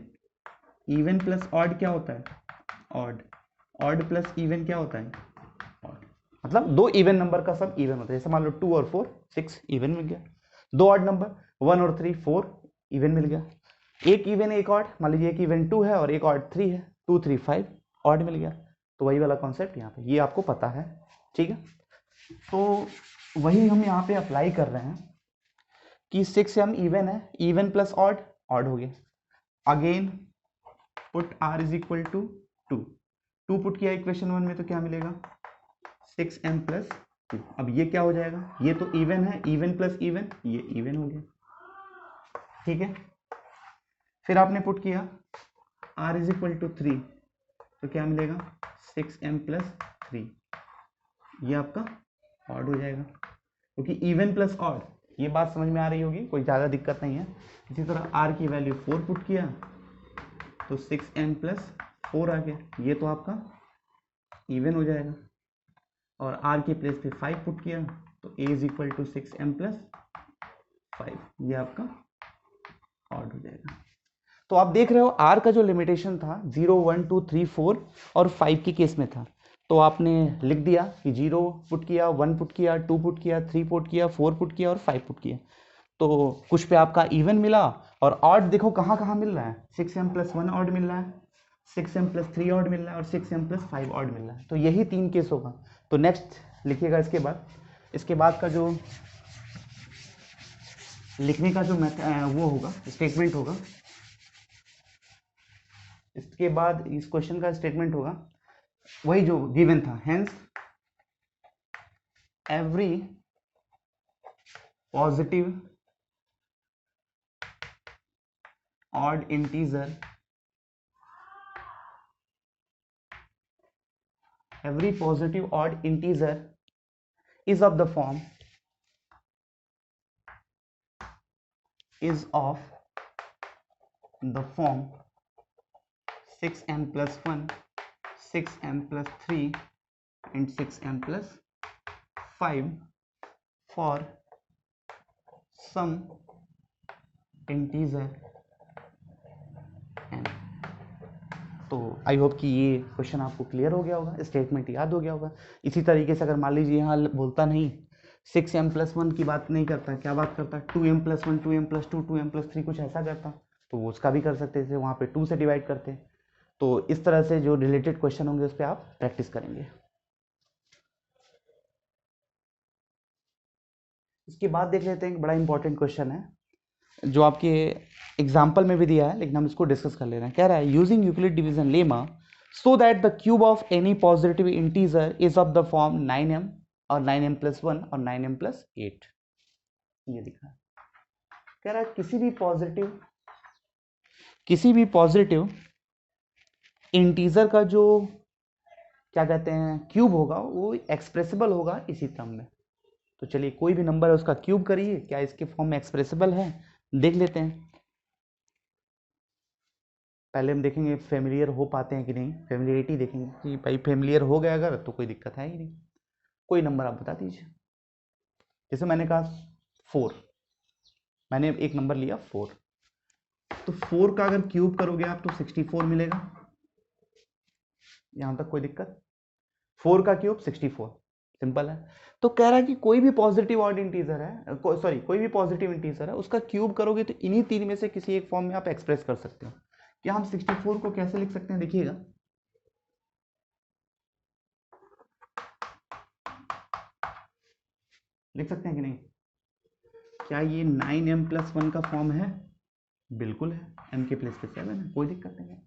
इवन प्लस ऑड क्या होता है, ऑड। ऑड प्लस इवन क्या होता है, ऑड। मतलब दो इवन नंबर का सब इवन होता है। जैसे मान लो 2 और 4 6 इवन मिल गया। दो ऑड नंबर 1 और 3 4 इवन मिल गया। एक इवन एक ऑड, मान लीजिए एक इवन 2 है और एक ऑड 3 है, 2 3 5 ऑड मिल गया। तो वही वाला कॉन्सेप्ट यहाँ पे, ये आपको पता है, ठीक है। तो वही हम यहाँ पे अप्लाई कर रहे हैं कि 6m इवन है, इवन प्लस ऑड, ऑड हो गया। Again put r is equal to 2 put किया इक्वेशन 1 में तो क्या मिलेगा 6m प्लस 2। अब ये क्या हो जाएगा, ये तो इवन है, इवन प्लस इवन, ये इवन हो गया, ठीक है। फिर आपने पुट किया r इज इक्वल टू 3 तो क्या मिलेगा 6m प्लस 3, ये आपका ऑड हो जाएगा, क्योंकि इवन प्लस ऑड, ये बात समझ में आ रही होगी, कोई ज़्यादा दिक्कत नहीं है। इसी तरह r की वैल्यू 4 पुट किया तो 6m प्लस 4 आ गया, ये तो आपका इवन हो जाएगा। और r की प्लेस पे 5 पुट किया तो a is equal to 6m plus 5, ये आपका ऑड हो जाएगा। तो आप देख रहे हो r का जो लिमिटेशन था 0 1 2 3 4 और 5 के केस में था, तो आपने लिख दिया कि 0 पुट किया, 1 पुट किया, 2 पुट किया, 3 पुट किया, 4 पुट किया और 5 पुट किया, तो कुछ पे आपका इवन मिला। और ऑड देखो कहाँ कहाँ मिल रहा है, 6m प्लस 1 ऑड मिल रहा है, 6m प्लस 3 ऑड मिल रहा है और 6m प्लस 5 ऑड मिल रहा है। तो यही 3 केस होगा। तो नेक्स्ट लिखिएगा इसके बाद का जो लिखने का जो वो होगा स्टेटमेंट होगा, इसके बाद इस क्वेश्चन का स्टेटमेंट होगा वही जो गिवन था, hence every positive odd integer, every positive odd integer is of the form, is of the form 6m plus 1, 6m plus 3 and 6m plus 5 for some integer n। तो I hope कि ये question आपको clear हो गया होगा, statement याद हो गया होगा। इसी तरीके से अगर मान लीजिए यहाँ बोलता नहीं 6m प्लस 1 की बात नहीं करता, क्या बात करता 2m plus 1, 2m plus 2, 2m plus 3 कुछ ऐसा करता, तो वो उसका भी कर सकते थे, वहाँ पे 2 से डिवाइड करते। तो इस तरह से जो रिलेटेड क्वेश्चन होंगे उस पर आप प्रैक्टिस करेंगे। इसके बाद देख लेते हैं, एक बड़ा इंपॉर्टेंट क्वेश्चन है जो आपके एग्जाम्पल में भी दिया है, लेकिन हम इसको डिस्कस कर ले रहे हैं। कह रहा है using Euclid division lemma so that the cube of any positive integer is of the form 9m और 9m प्लस 1 और 9m प्लस 8, ये दिखा है। कह रहा है किसी भी पॉजिटिव इंटीजर का जो क्या कहते हैं क्यूब होगा वो एक्सप्रेसिबल होगा इसी टर्म में। तो चलिए कोई भी नंबर है उसका क्यूब करिए, क्या इसके फॉर्म में एक्सप्रेसिबल है, देख लेते हैं। पहले हम देखेंगे फेमिलियर हो पाते हैं कि नहीं, फेमिलियरिटी देखेंगे कि भाई फेमिलियर हो गया अगर तो कोई दिक्कत है ही नहीं। कोई नंबर आप बता दीजिए, जैसे मैंने कहा 4, मैंने एक नंबर लिया 4, तो 4 का अगर क्यूब करोगे आप तो 64 मिलेगा, यहां तक कोई दिक्कत। 4 का क्यूब 64, सिंपल है। तो कह रहा है कि कोई भी पॉजिटिव ऑड इंटीजर है, कोई भी पॉजिटिव इंटीजर है उसका क्यूब करोगे तो इन्हीं तीन में से किसी एक फॉर्म में आप एक्सप्रेस कर सकते हो। क्या हम 64 को कैसे लिख सकते हैं, देखिएगा लिख सकते हैं कि नहीं। क्या ये 9m प्लस 1 का फॉर्म है, बिल्कुल है, m के प्लेस पे 7 है, कोई दिक्कत नहीं है।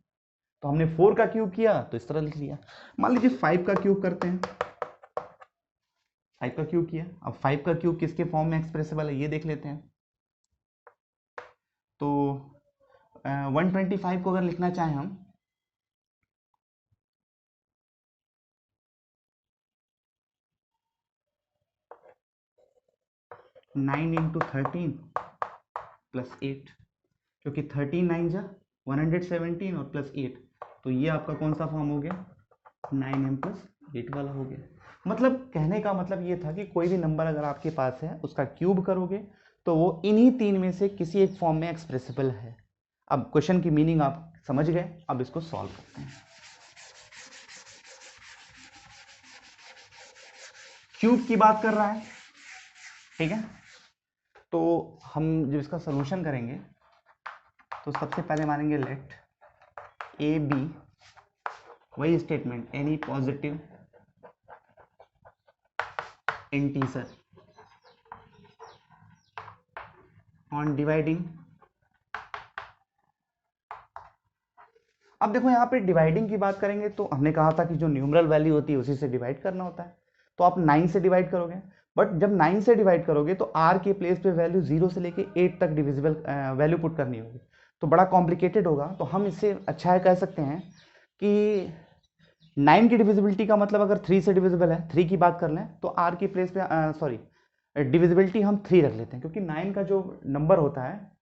तो हमने 4 का क्यूब किया तो इस तरह लिख लिया। मान लीजिए 5 का क्यूब करते हैं, 5 का क्यूब किया, अब 5 का क्यूब किसके फॉर्म में एक्सप्रेसिबल है ये देख लेते हैं। तो 125 को अगर लिखना चाहें हम, नाइन इंटू 13 प्लस 8, क्योंकि 13 9 जा 117 और प्लस 8, तो ये आपका कौन सा फॉर्म हो गया 9m प्लस 8 वाला हो गया। मतलब कहने का मतलब ये था कि कोई भी नंबर अगर आपके पास है उसका क्यूब करोगे तो वो इन्हीं तीन में से किसी एक फॉर्म में एक्सप्रेसिबल है। अब क्वेश्चन की मीनिंग आप समझ गए, अब इसको सॉल्व करते हैं। क्यूब की बात कर रहा है, ठीक है। तो हम जब इसका सोल्यूशन करेंगे तो सबसे पहले मानेंगे लेट ए बी, वही statement, any positive integer on dividing. अब देखो यहाँ पे डिवाइडिंग की बात करेंगे तो हमने कहा था कि जो न्यूमरल वैल्यू होती है उसी से डिवाइड करना होता है, तो आप 9 से डिवाइड करोगे। बट जब 9 से डिवाइड करोगे तो r के प्लेस पे वैल्यू 0 से लेके 8 तक डिविजिबल वैल्यू पुट करनी होगी, तो बड़ा कॉम्प्लिकेटेड होगा। तो हम इससे अच्छा है कह सकते हैं कि 9 की डिविजिबिलिटी का मतलब अगर 3 से डिविजिबल है, 3 की बात कर लें तो r की प्लेस पे सॉरी डिविजिबिलिटी हम 3 रख लेते हैं, क्योंकि 9 का जो नंबर होता है,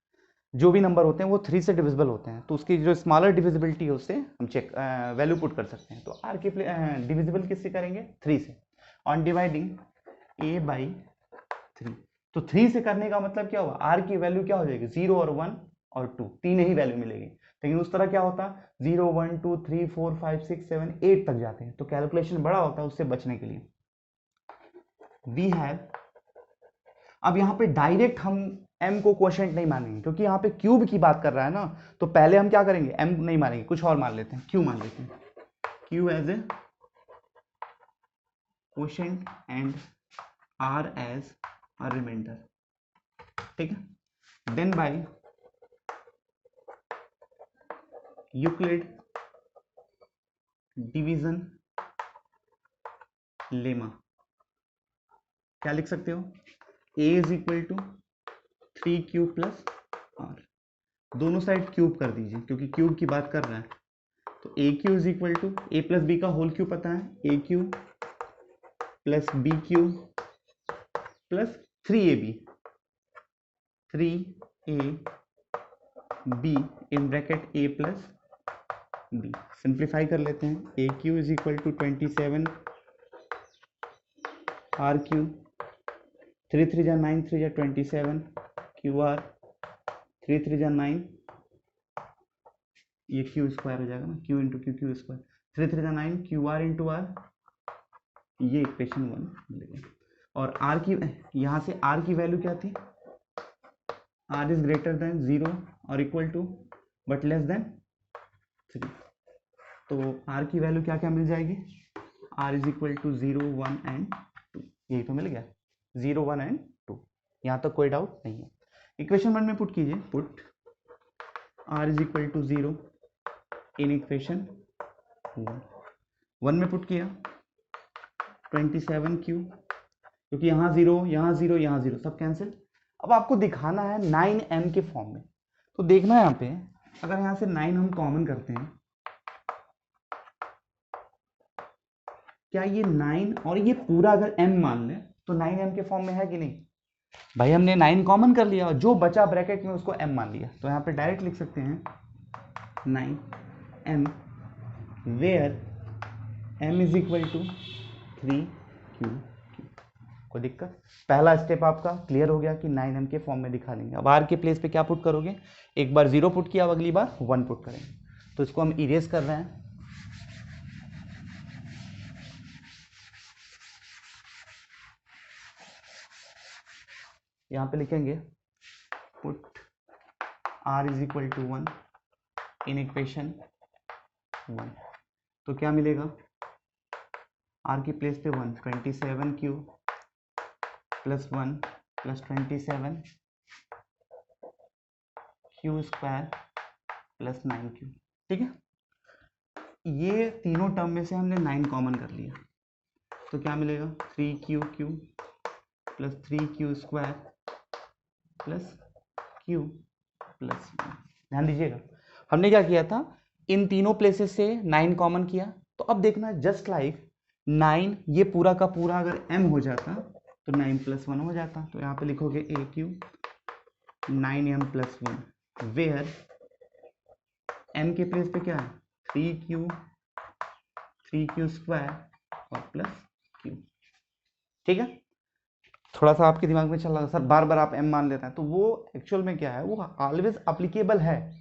जो भी नंबर होते हैं वो 3 से डिविजिबल होते हैं, तो उसकी जो स्मॉलर डिविजिबिलिटी है उससे हम चेक वैल्यू पुट कर सकते हैं। तो आर के डिविजिबल किससे करेंगे? 3 से, ऑन डिवाइडिंग ए बाई 3। तो 3 से करने का मतलब क्या होगा, आर की वैल्यू क्या हो जाएगी, 0 और 1 और 2, तीन ही वैल्यू मिलेगी। लेकिन उस तरह क्या होता, 0 1 2 3 4 5 6 7 8 तक जाते हैं, तो कैलकुलेशन बड़ा होता है, उससे बचने के लिए वी हैव। अब यहाँ पे डायरेक्ट हम m को क्वोशिएंट नहीं मानेंगे, क्योंकि यहाँ पे क्यूब की बात कर रहा है ना, तो पहले हम क्या करेंगे, m नहीं मानेंगे, कुछ और मान लेते हैं, q मान लेते हैं, q as a quotient and r as a remainder, ठीक है। Then by Euclid division lemma क्या लिख सकते हो, a is equal to 3q plus r, दोनों साइड क्यूब कर दीजिए क्योंकि क्यूब की बात कर रहा है। तो a cube is equal to a plus b का होल क्यूब पता है, a cube plus b Q plus 3ab, 3ab in bracket a plus b. Simplify कर लेते हैं, a cube is equal to 27 r cube, 3 3 जा 9 3 जा 27 Q R, 3 3 जा 9, ये क्यू स्क्वायर हो जाएगा ना, Q into Q, Q square, 3 3 जा 9 क्यू आर इंटू आर, ये इक्वेशन 1 मिलेगा। और आर की, यहाँ से आर की वैल्यू क्या थी, आर इज ग्रेटर देन 0 और equal to but less than 3, तो आर की वैल्यू क्या क्या मिल जाएगी, R is equal to 0 1 and 2, यही तो मिल गया, 0 1 एंड 2, यहाँ तक कोई डाउट नहीं है। इक्वेशन 1 में पुट कीजिए, put R is equal to 0 in equation 1 में पुट किया 27q, क्योंकि यहाँ 0 यहाँ 0 यहाँ 0 सब कैंसिल। अब आपको दिखाना है 9m के फॉर्म में, तो देखना है यहाँ पे, अगर यहाँ से 9 हम कॉमन करते हैं, क्या ये 9 और ये पूरा अगर m मान लें तो 9m के फॉर्म में है कि नहीं, भाई हमने 9 कॉमन कर लिया और जो बचा ब्रैकेट में उसको m मान लिया, तो यहाँ पे डायरेक्ट लिख सकते हैं 9m where m is equal to 3q। कोई दिक्कत, पहला स्टेप आपका क्लियर हो गया कि 9m के फॉर्म में दिखा लेंगे। अब r के प्लेस पे क्या पुट करोगे, एक बार 0 पुट किया, अब अगली बार 1 पुट करेंगे, तो इसको हम इरेज कर रहे हैं, यहाँ पे लिखेंगे put r is equal to 1 in equation 1, तो क्या मिलेगा, r की प्लेस पे 1, 27q plus 1 plus 27 q square plus 9q, ठीक है। ये तीनों टर्म में से हमने 9 कॉमन कर लिया, तो क्या मिलेगा, 3q plus 3q square plus q plus 1। ध्यान दीजिएगा, हमने क्या किया था, इन तीनों प्लेसेस से 9 कॉमन किया, तो अब देखना जस्ट लाइक 9 ये पूरा का पूरा अगर m हो जाता तो 9 प्लस 1 हो जाता, तो यहाँ पे लिखोगे a cube 9m plus 1 where m के प्लेस पे क्या है, 3q स्क्वायर और प्लस q, ठीक है। थोड़ा सा आपके दिमाग में चल रहा है सर बार बार आप m मान लेते हैं, तो वो एक्चुअल में क्या है, वो ऑलवेज अप्लीकेबल है,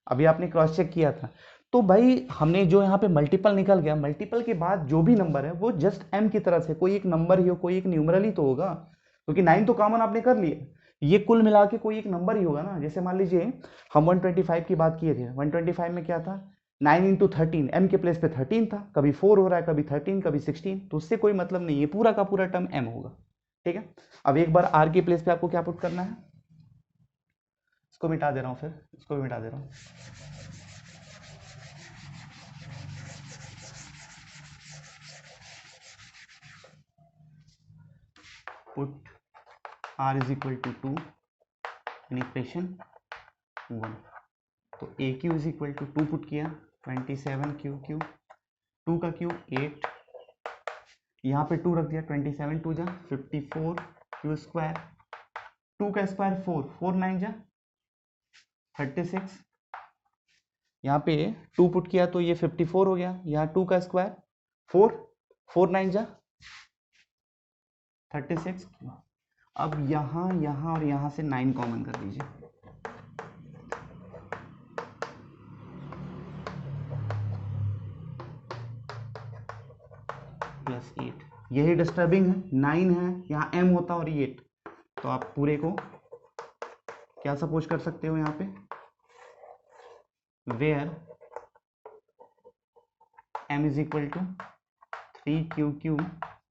अभी आपने क्रॉस चेक किया था, तो भाई हमने जो यहाँ पे मल्टीपल निकल गया, मल्टीपल के बाद जो भी नंबर है वो जस्ट m की तरह से कोई एक नंबर ही हो, कोई एक न्यूमरल ही तो होगा, क्योंकि 9 तो कॉमन आपने कर लिया, ये कुल मिला के कोई एक नंबर ही होगा ना। जैसे मान लीजिए हम 125 की बात किए थे, 125 में क्या था, 9 इंटू 13, m के प्लेस पे 13 था, कभी 4 हो रहा है, कभी 13, कभी 16, तो उससे कोई मतलब नहीं है, पूरा का पूरा टर्म m होगा। ठीक है, अब एक बार r के प्लेस पे आपको क्या पुट करना है, इसको मिटा दे रहा हूँ, फिर इसको भी मिटा दे रहा हूँ। Put r is equal to 2 in equation 1, तो a cube is equal to 2 put किया, 27 क्यू क्यू, 2 का क्यू 8, यहाँ पे 2 रख दिया, 27 2 जा 54 क्यू स्क्वायर, 2 का स्क्वायर 4, 4 9 जा 36, यहाँ पे 2 पुट किया तो ये 54 हो गया, यहाँ 2 का स्क्वायर 4, 4 9 जा 36, अब यहाँ यहाँ और यहाँ से 9 कॉमन कर दीजिए, प्लस 8, यही डिस्टर्बिंग है, 9 है यहाँ m होता और 8, तो आप पूरे को क्या सपोज कर सकते हो यहाँ पे, where m is equal to 3q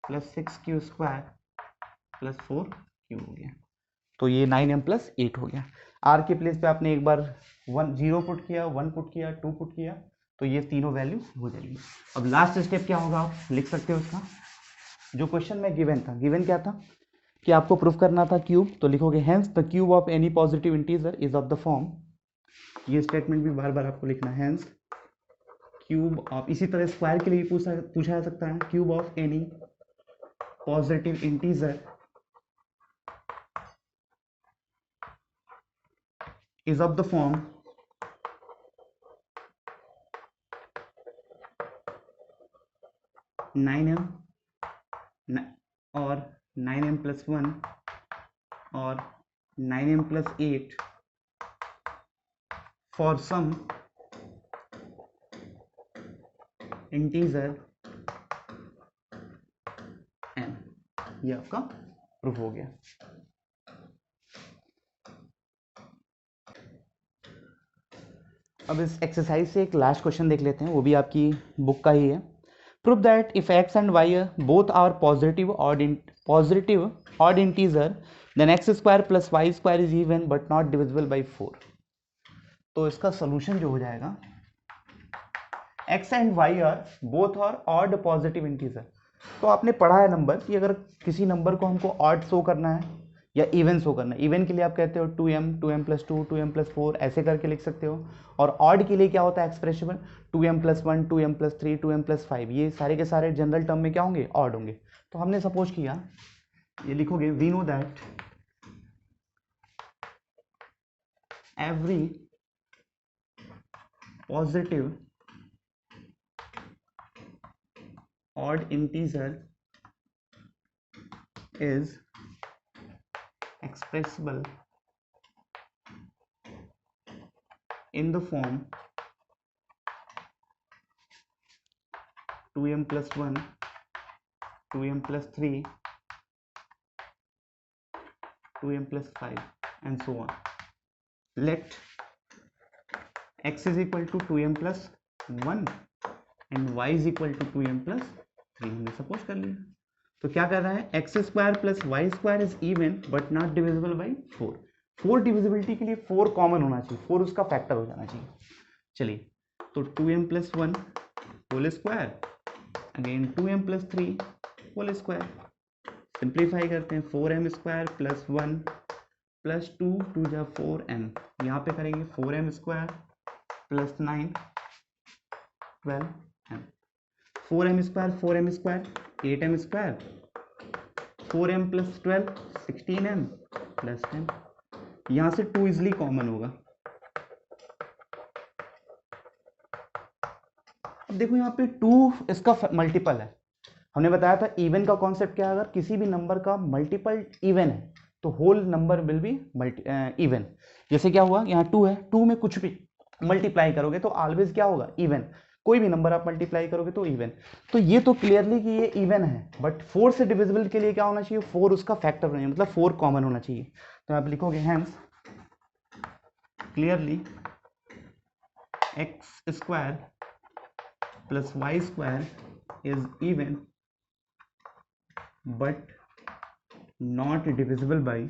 plus 6q square plus 4q हो गया, तो ये 9m प्लस 8 हो गया। r के प्लेस पे आपने एक बार 0 पुट किया, 1 पुट किया, 2 पुट किया, तो ये तीनों वैल्यू हो जाएगी। अब लास्ट स्टेप क्या होगा, आप लिख सकते हो उसका, जो क्वेश्चन में गिवन था, गिवन क्या था कि आपको प्रूफ करना था क्यूब, तो लिखोगे hence the cube of any positive integer is of the form, ये स्टेटमेंट भी बार बार आपको लिखना है, हेंस क्यूब ऑफ, इसी तरह स्क्वायर के लिए पूछा जा सकता है, cube of any positive integer is of the form 9m और 9m plus 1 और 9m plus 8 for some integer m, ये आपका प्रूफ हो गया। अब इस एक्सरसाइज से एक लास्ट क्वेश्चन देख लेते हैं, वो भी आपकी बुक का ही है। Proof that if x and y both are positive odd integer then x square plus Y square is even but not divisible by 4। तो इसका सोल्यूशन जो हो जाएगा, x and y are both are odd positive integer, तो आपने पढ़ा है number कि अगर किसी नंबर को हमको ऑड शो करना है या इवन शो करना है, इवन के लिए आप कहते हो 2m प्लस 2 2m प्लस 4 ऐसे करके लिख सकते हो, और ऑड के लिए क्या होता है expression, 2m plus 1 2m plus 3 2m plus 5, ये सारे के सारे जनरल टर्म में क्या होंगे, ऑड होंगे। तो हमने सपोज किया, ये लिखोगे we know that every positive odd integer is expressible in the form 2m plus 1 2m plus 3 2m plus 5 and so on. Let x is equal to 2m plus 1 and y is equal to 2m plus 3, हमने suppose कर लिया। तो क्या कर रहा है, X square plus Y square is even but not divisible by 4। 4 divisibility के लिए 4 कॉमन होना चाहिए, 4 उसका फैक्टर हो जाना चाहिए। चलिए, तो 2m plus 1 whole square again 2m plus 3 whole square, simplify करते हैं, 4m स्क्वायर प्लस 1 प्लस 2 2 जा 4m, यहाँ पे करेंगे 4m square plus 9 12m, 4m square 8m square 4m plus 12 16m plus 10, यहाँ से 2 इजिली कॉमन होगा। अब देखो यहाँ पे 2 इसका मल्टीपल है, हमने बताया था इवन का कॉन्सेप्ट क्या है, अगर किसी भी नंबर का मल्टीपल इवन है तो whole number will be even. जैसे क्या हुआ, यहाँ 2 है, 2 में कुछ भी मल्टीप्लाई करोगे तो ऑलवेज क्या होगा, इवन। कोई भी नंबर आप मल्टीप्लाई करोगे तो इवन। तो ये तो क्लियरली कि ये इवन है, बट 4 से डिविजिबल के लिए क्या होना चाहिए, 4 उसका फैक्टर नहीं है, मतलब 4 कॉमन होना चाहिए। तो आप लिखोगे hence clearly X square plus Y square is even but not divisible by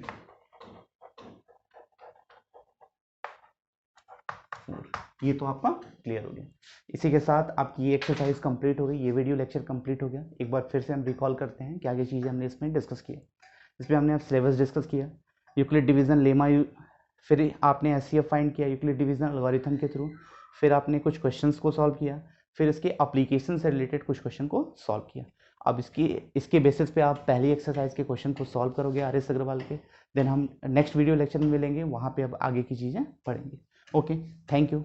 4। ये तो आपका क्लियर हो गया। इसी के साथ आपकी ये एक्सरसाइज कंप्लीट हो गई, ये वीडियो लेक्चर कंप्लीट हो गया। एक बार फिर से हम रिकॉल करते हैं क्या क्या चीज़ें हमने इसमें डिस्कस किया। इसमें हमने अब सिलेबस डिस्कस किया, यूक्लिड डिवीजन लेमा, फिर आपने एचसीएफ फाइंड किया यूक्लिड डिवीजन एल्गोरिथम के थ्रू, फिर आपने कुछ क्वेश्चंस को सॉल्व किया, फिर इसके एप्लीकेशन से रिलेटेड कुछ क्वेश्चन को सॉल्व किया। अब इसके बेसिस पे आप पहली एक्सरसाइज के क्वेश्चन को सॉल्व करोगे आर एस अग्रवाल के। देन हम नेक्स्ट वीडियो लेक्चर में मिलेंगे, वहाँ पे अब आगे की चीज़ें पढ़ेंगे। Okay, thank you.